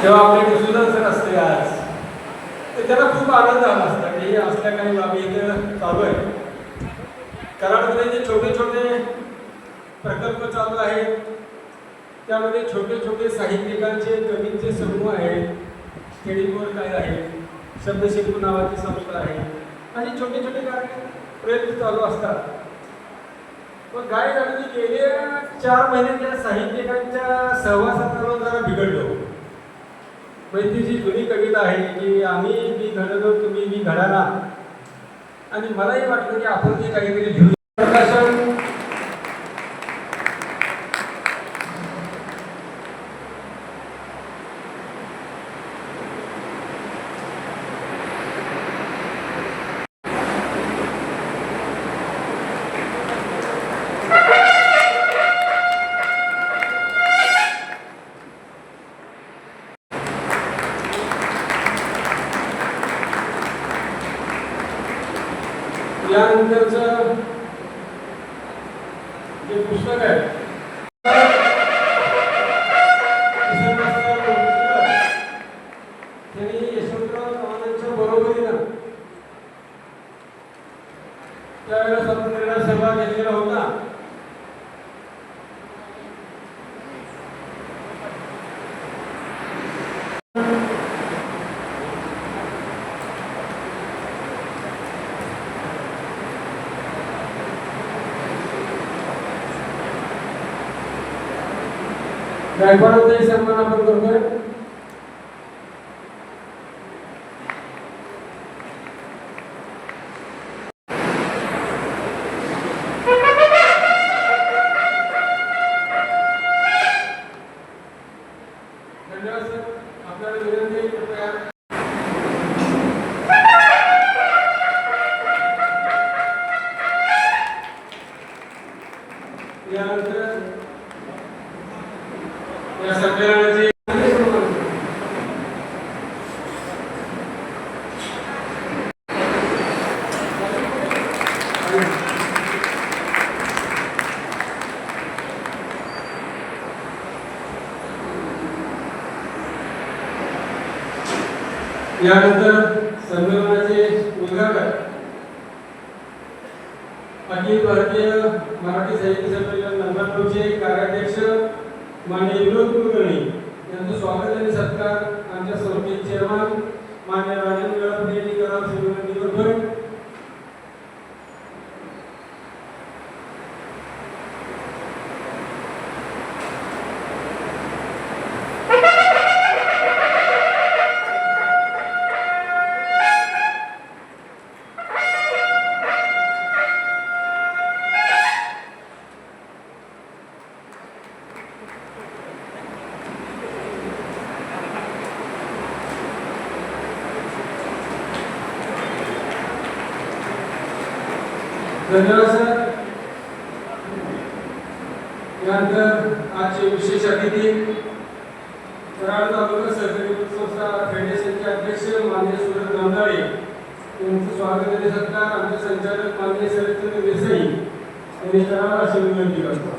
जेव्हा आपल्याकडे सुधांसर असते आज तर त्याला खूप आनंद झाला असता की हे असल्या काही बाबी इथं चालू आहे. कराडमध्ये जे छोटे छोटे प्रकल्प चालू आहेत त्यामध्ये छोटे छोटे साहित्यिकांचे कवींचे समूह आहेत. खेडीवर काय आहे, शब्दशिल्प नावाची संस्था आहे आणि छोटे छोटे प्रयत्न चालू असतात. पण काय झालं की गेल्या 4 महिने त्या साहित्यिकांच्या सहवासात जरा बिघडलो. म्हणजे जी जुनी कविता आहे की आम्ही मी घडलो तुम्ही मी घडाला, आणि मलाही वाटलं की आपण जे काहीतरी घेऊ प्रकाशन यानंतरचं जे पुस्तक आहे त्यांनी यशवंतराव चव्हाणांच्या बरोबरीनं त्यावेळेला स्वातंत्र्याला सहभाग घेतलेला होता. गायकवाडांचाही सन्मान आपण करतोय. धन्यवाद सर. आपल्याला विनंती कृपया यानंतर या संमेलनाची यानंतर संमेलनाचे उद्घाटक अखिल भारतीय मराठी साहित्य संमेलन नंबर 9 चे कार्याध्यक्ष माननीय विनोद कुलकर्णी यांचं स्वागत आणि सत्कार आमच्या संस्थेचे चेअरमन माननीय राजेंद्र गळप कराल विनंती करतोय. धन्यवाद सर. यानंतर आजचे विशेष अतिथी कराड तालुका सहकारी संस्था फेडरेशनचे अध्यक्ष माननीय सुरज गांधाळे यांचं स्वागत आणि सत्कार आमचे संचालक माननीय शरदचंद्र देसाई यांनी करावा अशी विनंती करतो.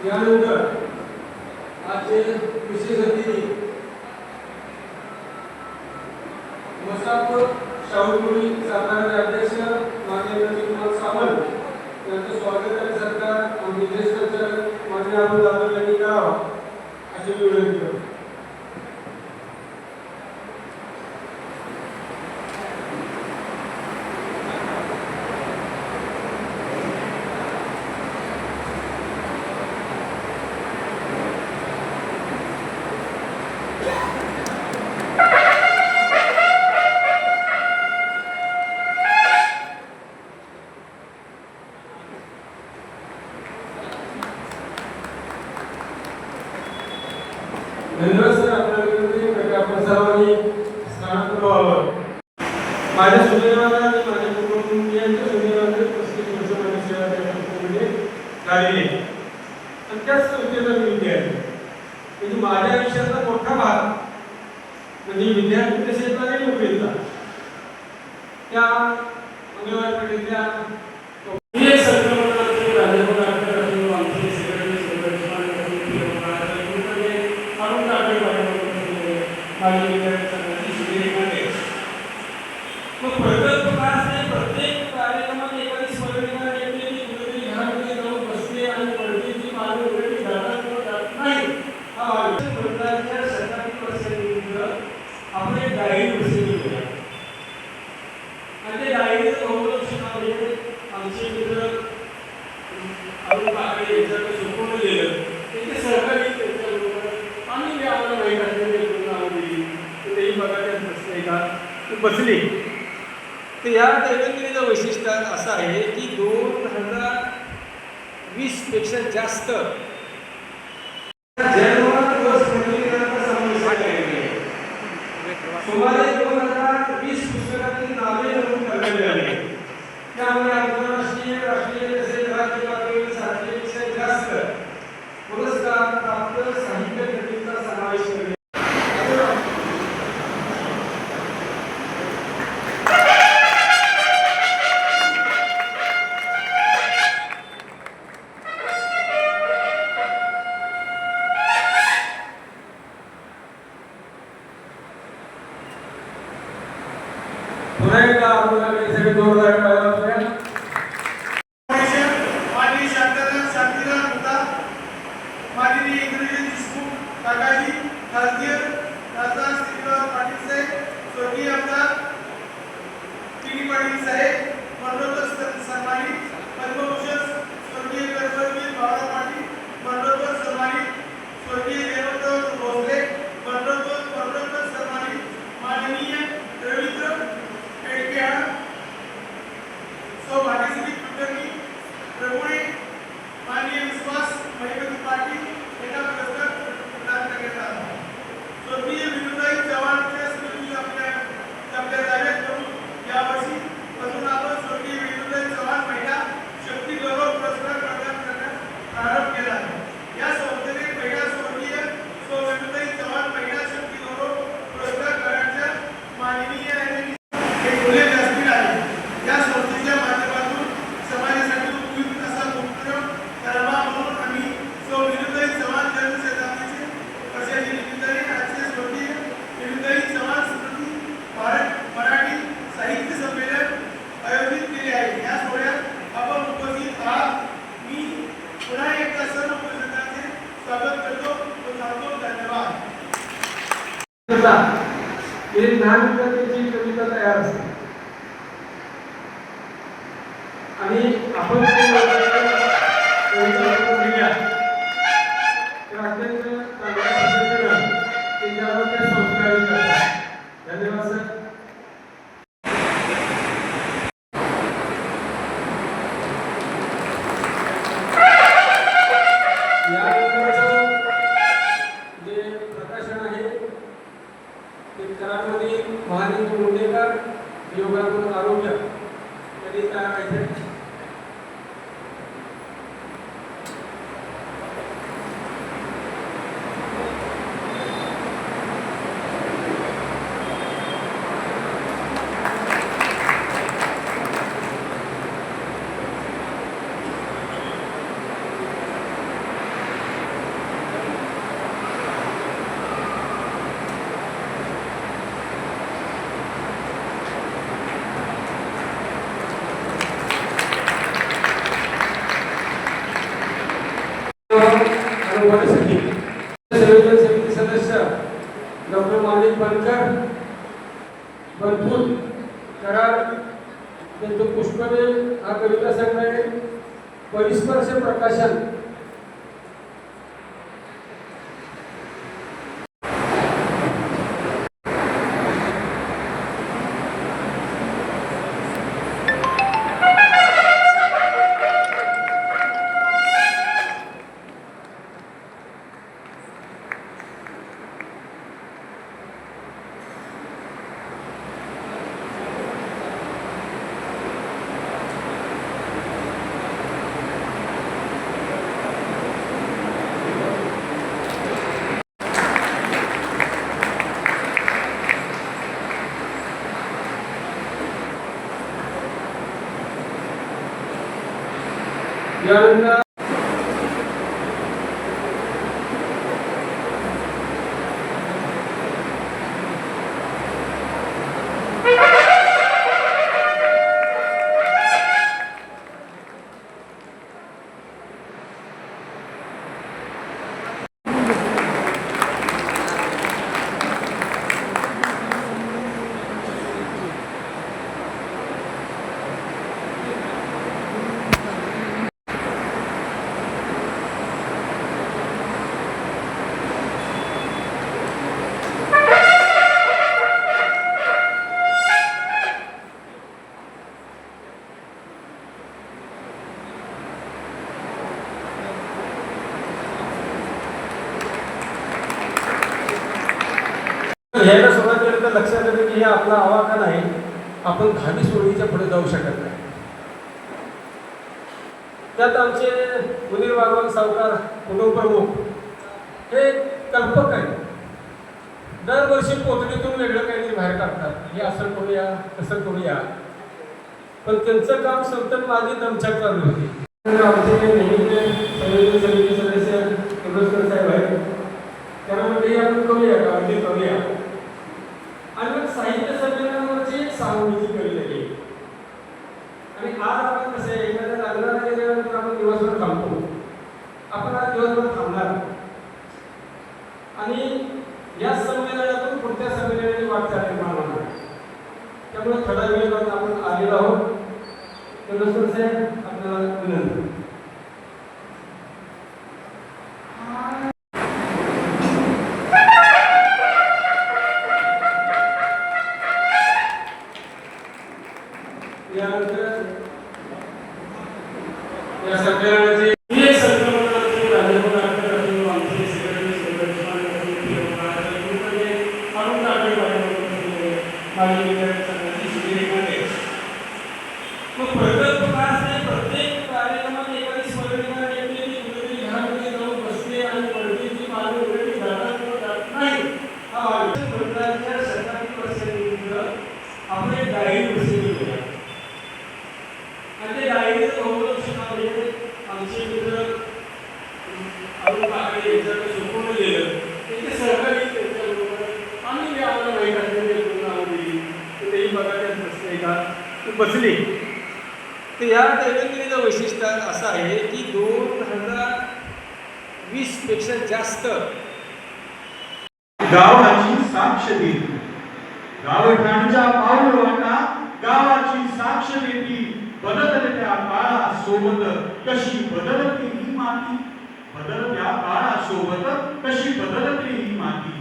यानंतर आजचे विशेष अतिथी मसाप शाहूपुरी साताराचे अध्यक्ष माननीय नरसिंह सावंत यांचं स्वागत करण्याकरता आम्ही ज्येष्ठ संचालक माननीय अरुण जाधव यांनी करावं अशी विनंती करतो. धन्यवाद सर. आपल्याकडे आपण सर्वांनी स्थानापन्न व्हावं. माझ्या सुदैवाला आणि माझ्या कुटुंबियांच्या सुदैवाने 35 वर्ष माझी सेवा त्या संस्थेमध्ये झालेली आहे आणि त्याच संस्थेचा मी विद्यार्थी. म्हणजे माझ्या आयुष्याचा मोठा भाग म्हणजे विद्यार्थी क्षेत्रात आणि नोकरीचा त्या मंगळवार पेठेतल्या प्रकल्प काय असते. प्रत्येक कार्यक्रमात एखादी स्मरणीय नेमलेली कुठेतरी घरामध्ये जाऊन बसते आणि पडदेची मागे वगैरे जात नाही. हा भाग मंडळाच्या शताब्दी वर्षानिमित्त आपण एक डायरी प्रसिद्ध केला आणि त्या डायरीचं बहुलक्ष म्हणजे आमचे मित्र अरुण काकडे यांच्याकडे सोपवलं गेलं. त्याचे सहकारी त्यांच्याबरोबर आम्ही आम्हाला माहीत असलेले नाव दिली तेही बघायला बसले का बसली. तर या दैनंदिनीचं वैशिष्ट्य असं आहे की 2020 पेक्षा जास्त सुमारे 2020 पुस्तकातील नावे नोंद करण्यात आली. त्यामुळे आंतरराष्ट्रीय राष्ट्रीय तसेच राज्य पातळीवर 700पेक्षा जास्त पुरस्कार प्राप्त साहित्य कृतींचा समावेश करण्यात. पुन्हा एकदा आपल्याला सगळे जोरदार टाळ्या वाजवूया. माननीय शांतिलाल मुद्दा, माननीय इंद्रजित देशमुख काकाजी, खासदार खासदार श्रीनिवास पाटील साहेब, स्वर्गीय आमदार टी पाटील साहेब, मरणोत्तर सन्मानित पद्मभूषण स्वर्गीय कर्मवीर बाळा पाटील, मरणोत्तर सन्मानित स्वर्गीय देवदत्त भोसले, मरणोत्तर सन्मानित माननीय रवींद्र सौ भाग्यश्री कुलकर्णी प्रभुणे, माननीय विश्वास महिपती पाटील यांना पुरस्कार प्रदान करण्यात आला. स्वर्गीय विनुताई चव्हाणच्या स्मृती आपल्या जाहीर करून यावर्षी पासून आपण स्वर्गीय विनुताई चव्हाण महिला शक्ती गौरव पुरस्कार प्रदान करण्यास प्रारंभ केला आहे. या संस्थेने पहिला स्वर्गीय सौ विनुताई चव्हाण महिला शक्ती गौरव पुरस्कार करण्याच्या माननीय लहान मुलांची कविता तयार असते आणि आपण दिल्या तर अत्यंत चांगल्या पद्धतीनं त्याच्यावर ते संस्कारित करतात. धन्यवाद सर. यानंतरचं जे प्रकाशन आहे ते कराडमधील महादेव मुंडेकर उभारण्यासाठी संयोजन समिती सदस्य डॉक्टर माणिक बनकर बनफूल कराड त्यांचं पुष्पने हा कविता संग्रह परिस्पर्श प्रकाशन यानंतर घ्यायला सुरुवात केली तर लक्षात येतं की हे आपला आवाका नाही, आपण 10 ओळीच्या पुढे जाऊ शकत नाही. त्यात आमचे मुनीर बागवान सावकार कुटुंब प्रमुख हे कल्पक आहेत. दरवर्षी पोतडीतून वेगळं काहीतरी बाहेर काढतात, हे असं करूया तसं करूया, पण त्यांचं काम संपत माझी दमछाक चालू होती. आमचे नेहमीचे संयोजन समिती सदस्य किर्लोस्कर साहेब आहेत, त्यांना म्हणजे आपण करूया का म्हणजे करूया. आणि मग साहित्य संमेलनावरची एक सांगलीची कविता केली. आणि आज आपण कसं आहे, एखाद्या लग्नाला गेल्यानंतर आपण दिवसभर थांबतो, आपण आज दिवसभर थांबणार आणि या संमेलनातून पुढच्या संमेलनाची वाटचाल निर्माण होणार. त्यामुळे थोडा वेळ आपण आलेलो आहोत. किर्लोस्कर साहेब आपल्याला विनंती. यानंतर या संमेलनाचे बसले. तर या दैनंदिनीचं वैशिष्ट्य असं आहे की 2020 पेक्षा जास्त गावाची साक्ष देती, गावठाणच्या पाऊलवाटा गावाची साक्ष देती. बदलत्या काळासोबत कशी बदलते ही माती, बदलत्या काळासोबत कशी बदलते ही माती.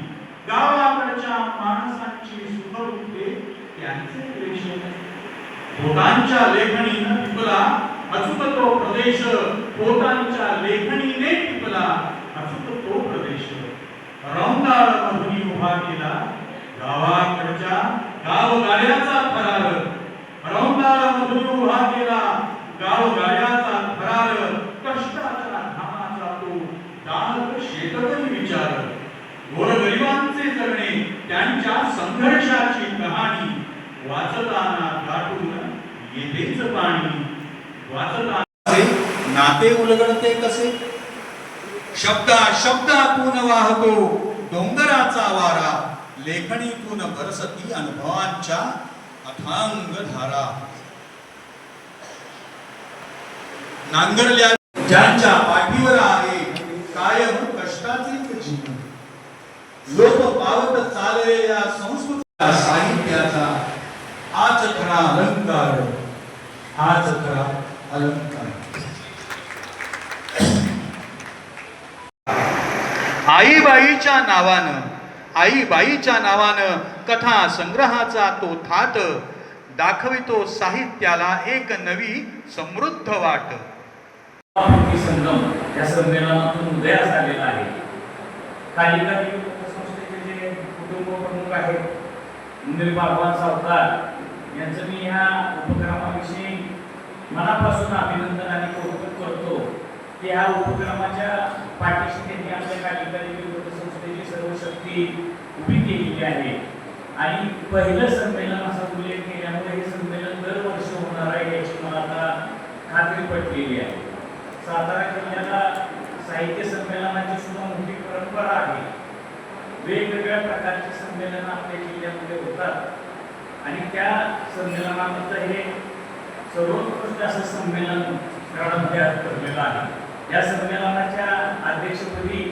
गावाकडच्या माणसांची सुखदुःखे त्यांचे प्रेषण. पोटांच्या लेखणीनं टिपला अचूक तो प्रदेश, पोटांच्या लेखणीने टिपला अचूक तो प्रदेश. रौंदाळ मधुनी उभा केला गावाकडच्या गावगाड्याचा थरार. रौंदाळ मधुनी उभा केला गावगाड्याचा थरार. कष्टाच्या घामाचा तो दाहक शेतकरी विचार. गोरगरिबांचे जगणे त्यांच्या संघर्षाची कहाणी वाचताना दाटून येतेच पाणी. वाचताना नाते उलगडते कसे, शब्दातून वाहतो डोंगराचा वारा. लेखणीतून बरसती अनुभवांच्या अथांग धारा. नांगरल्या ज्यांच्या पाठीवर आहे कायम पावत चाललेल्या संस्कृत साहित्याचा हाच खरा अलंकार, हाच खरा अलंकार. आईबाईच्या नावानं कथा संग्रहाचा तो थाट दाखवितो साहित्याला एक नवी समृद्ध वाट. संगम या संमेलनातून उदयास आलेला आहे. कालिका देवी संस्थेचे जे कुटुंब प्रमुख आहेत इंद्रिय भगवान सावकार यांचं मी ह्या उपक्रमाविषयी मनापासून अभिनंदन आणि कौतुक करतो की ह्या उपक्रमाच्या पाठीशी त्यांनी आपल्या कालिका देवी संस्थेची सर्व शक्ती उभी केलेली आहे. आणि पहिलं संमेलन असा उल्लेख केल्यामुळे हे संमेलन दरवर्षी होणार आहे याची मला आता खात्री पटलेली आहे. सातारा जिल्ह्याला साहित्य संमेलनाची सुद्धा मोठी परंपरा आहे. वेगवेगळ्या प्रकारचे संमेलन आपल्या जिल्ह्यामध्ये होतात आणि त्या संमेलनानंतर हे सर्वोत्कृष्ट असं संमेलन तयार ठरलेलं आहे. या संमेलनाच्या अध्यक्षपदी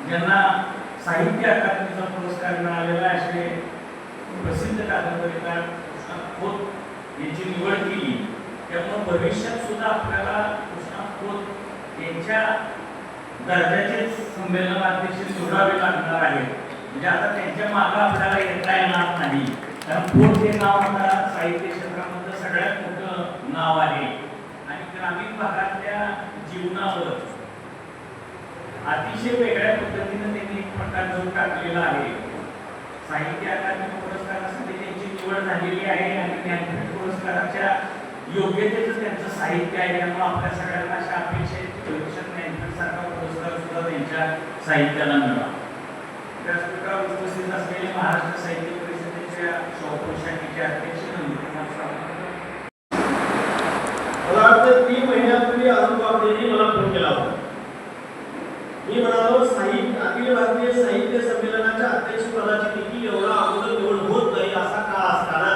ज्यांना साहित्य अकादमीचा पुरस्कार मिळालेला असे प्रसिद्ध कादंबरीकार कृष्णा खोत यांची निवड केली. त्यामुळे भविष्यात सुद्धा आपल्याला कृष्णा खोत यांच्या दर्जाचे संमेलन अध्यक्ष निवडावे लागणार आहे. म्हणजे आता त्यांच्या मागे आपल्याला येता येणार नाही, कारण खोत हे नाव आता साहित्य क्षेत्रामध्ये सगळ्यात मोठं नाव आहे आणि ग्रामीण भागातल्या जीवनावर अतिशय वेगळ्या पद्धतीने त्यांनी एक प्रकार जोर टाकलेला आहे. साहित्य अकादमी पुरस्कारासाठी त्यांची निवड झालेली आहे आणि ज्ञानपीठ पुरस्काराच्या योग्यतेचं त्यांचं साहित्य आहे. त्यामुळे आपल्या सगळ्यांना अशा अपेक्षा ज्ञानपीठ सारखा पुरस्कार सुद्धा त्यांच्या साहित्याला मिळाला. व्यासपीठावर उपस्थित असलेले महाराष्ट्र साहित्य परिषदेच्या शौपुर शाखेचे अध्यक्ष नंदकुमार सावंत. मला वाटतं 3 महिन्यापूर्वी अरुण बापरेंनी मला फोन केला होता. मी म्हणालो अखिल भारतीय साहित्य संमेलनाच्या अध्यक्षपदाची देखील एवढा अगोदर निवड होत नाही असा का असताना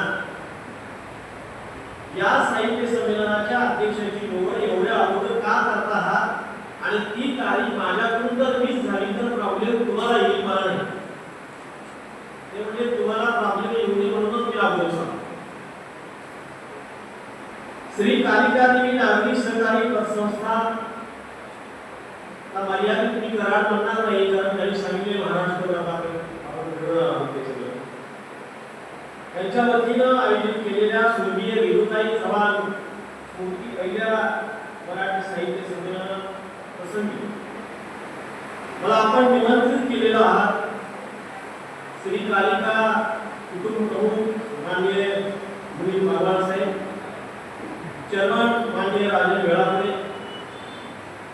या साहित्य संमेलनाच्या अध्यक्षाची निवड एवढ्या अगोदर का करत आहात आणि ती तारीख माझ्याकडून जर मिस झाली तर प्रॉब्लेम तुम्हाला येईल, मला नाही. ते म्हणजे तुम्हाला प्रॉब्लेम येऊ नये म्हणूनच मी अगोदर सांगतो. श्री कालिका देवी नागरिक सहकारी पतसंस्था मर्यादित मी करार म्हणणार नाही, कारण त्यांनी सांगितले महाराष्ट्र त्यांच्या वतीनं आयोजित केलेल्या स्वर्गीय विभूताई चव्हाण स्मृती पहिल्या मराठी साहित्य संमेलन प्रसंगी मला आपण निमंत्रित केलेलं आहात. श्री कालिका कुटुंब प्रमुख माननीय इंद्रिय भगवान साहेब, चेअरमन माननीय राजेश वेळापुरे,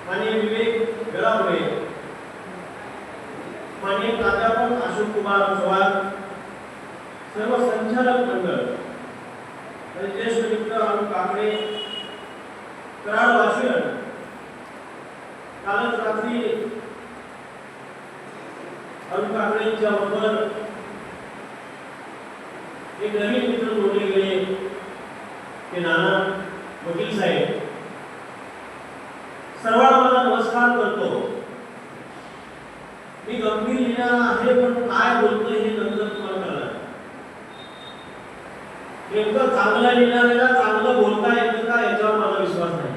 माननीय विवेक वेळापुरे, माननीय प्राध्यापक अशोक कुमार चव्हाण, सर्व संचालक मंडळ, ज्येष्ठ मित्र अरुण काकडे, कराड वाशियन. कालच रात्री अरुण काकडेंच्या बरोबर एक नवीन मित्र जोडले गेले, ते नाना वकील साहेब. सर्वांना मला नमस्कार करतो. मी गंभीर लिहिणार आहे, पण काय बोलतोय हे नंतर तुम्हाला कळणार. नेमकं चांगलं लिहिणाऱ्याला चांगलं बोलता येतं का याच्यावर मला विश्वास नाही.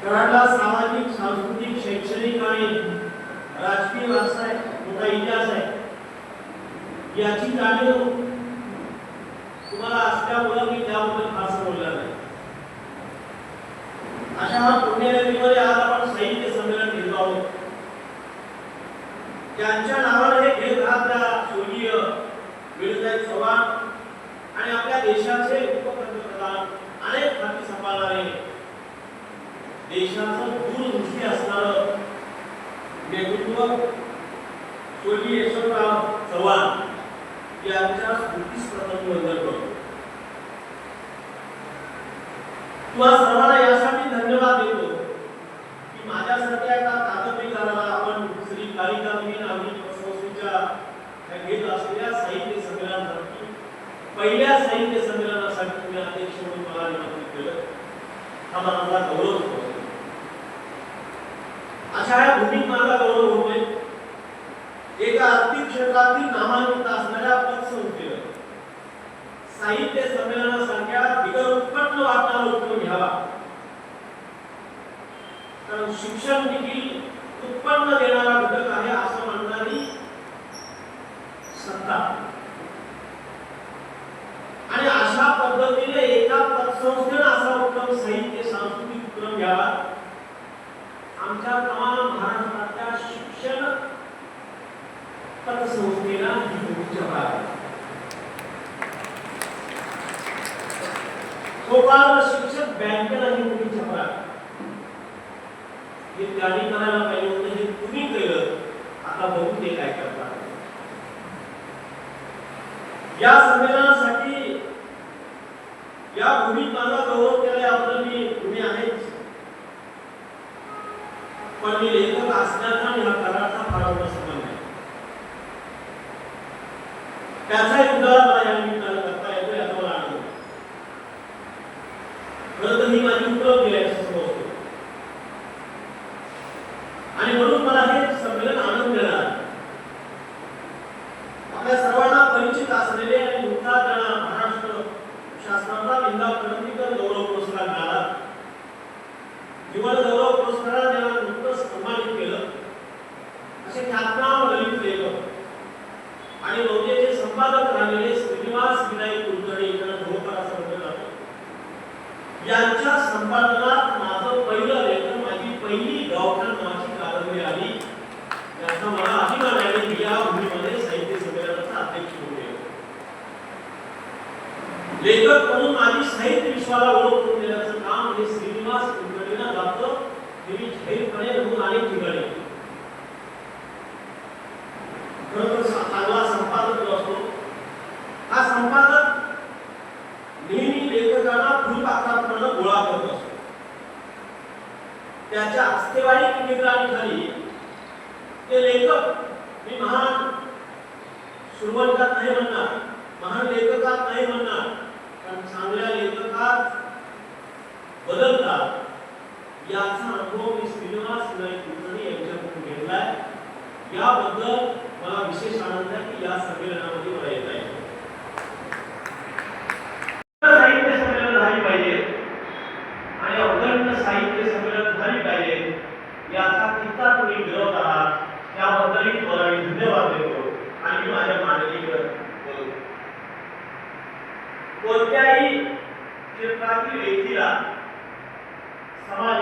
कराडला सामाजिक, सांस्कृतिक, शैक्षणिक आणि राजकीय वारसा आहे, मोठा इतिहास आहे. याची जाणीव तुम्हाला असल्यामुळे मी त्याबद्दल फारसं बोलणार नाही. अशा पुण्यनगरीमध्ये आज आपण साहित्य संमेलन घेतो आहोत. ज्यांच्या नावाने हे घेत राहत्या स्वर्गीय विभूताई चव्हाण आणि आपल्या देशाचे उपपंतप्रधान, अनेक खाती सांभाळणारे, देशाचं दूरदृष्टी असणारं नेतृत्व स्वर्गीय यशवंतराव चव्हाण यांच्या स्मृतीस प्रथम वंदन करतो. तुम्हा सर्वांना यासाठी धन्यवाद देतो की माझ्यासारख्या एका कादंबरीकाराला आपण श्री कालिका देवी नागरिक संस्थेच्या घेत असलेल्या साहित्य संमेलनासाठी, पहिल्या साहित्य संमेलनासाठी तुम्ही अध्यक्ष म्हणून मला निमंत्रित केलं. हा माझा गौरव होतो. अशा या भूमीत माझा गौरव होतोय. एका आर्थिक क्षेत्रातील नामांकित असणाऱ्या पतसंस्थेनं साहित्य संमेलनासारख्या बिगर उत्पन्न वाटणारा उपक्रम घ्यावा. कारण शिक्षण देखील उत्पन्न देणारा घटक आहे असं म्हणणारी सत्ता आणि अशा पद्धतीने एका पतसंस्थेनं असा उत्तम साहित्य सांस्कृतिक उपक्रम घ्यावा. आमच्या तमाम महाराष्ट्रातल्या शिक्षण पतसंस्थेला ही मोठी जबाबदारी आहे. सोपान शिक्षक बँकेला ही मोठी जबाबदारी आहे. हे त्यांनी करायला पाहिजे होतं, हे तुम्ही केलं. आता बघू ते काय करतात. या संमेलनासाठी या भूमीत माझा गौरव केला याबद्दल मी तुम्ही आहेच, पण मी लेखक असण्याचा आणि हा कराराचा फार मोठा संबंध आहे. त्याचाही उदाहरण मला या निमित्तानं करता येतो याचा मला आनंद आहे. खरं तर ही माझी उपलब्धी आहे असं समजतो आणि म्हणून मला हे संमेलन आनंद देणार. आपल्या सर्वांना परिचित असलेले आणि नुकताच महाराष्ट्र शासनाचा विंदा करंदीकर गौरव पुरस्कार मिळाला. जीवन गौरव पुरस्काराने त्यांना नुकतंच सन्मानित केलं. असे ख्यातनाम ललित लेखक आणि नवजेचे संपादक राहिलेले श्रीनिवास विनायक कुलकर्णी यांना धोकार असं म्हटलं जातं. यांच्या संपादनात माझं पहिलं लेखन, माझी पहिली गावठाण नावाची कादंबरी आली. याचा मला अभिमान आहे की या भूमीमध्ये साहित्य संमेलनाचा अध्यक्ष होते. लेखक म्हणून माझी साहित्य विश्वाला ओळख करून देण्याचं काम हे श्रीनिवास कुलकर्णींना जातं. हे मी जाहीरपणे म्हणून अनेक ठिकाणी खरं तर चांगला संपादक जो असतो, हा संपादक नेहमी लेखकांना फुलपाखराप्रमाणे गोळा करत असतो. त्याच्या अस्तेवारी केंद्राखाली ते लेखक, मी महान सुरुवातात नाही म्हणणार, महान लेखकात नाही म्हणणार, पण चांगल्या लेखकात बदलतात याचा अनुभव मी श्रीनिवास विनायक कुलकर्णी यांच्याकडून घेतलाय. याबद्दल मला विशेष आनंद आहे की या संमेलनामध्ये मला येत आहे. साहित्य संमेलन झाली पाहिजे आणि अवघड साहित्य संमेलन झाली पाहिजे याचा किती तुम्ही विरोध आहात त्याबद्दलही तुम्हाला मी धन्यवाद देतो आणि माझ्या मांडणीवर बोलतो. कोणत्याही क्षेत्रातील व्यक्तीला समाज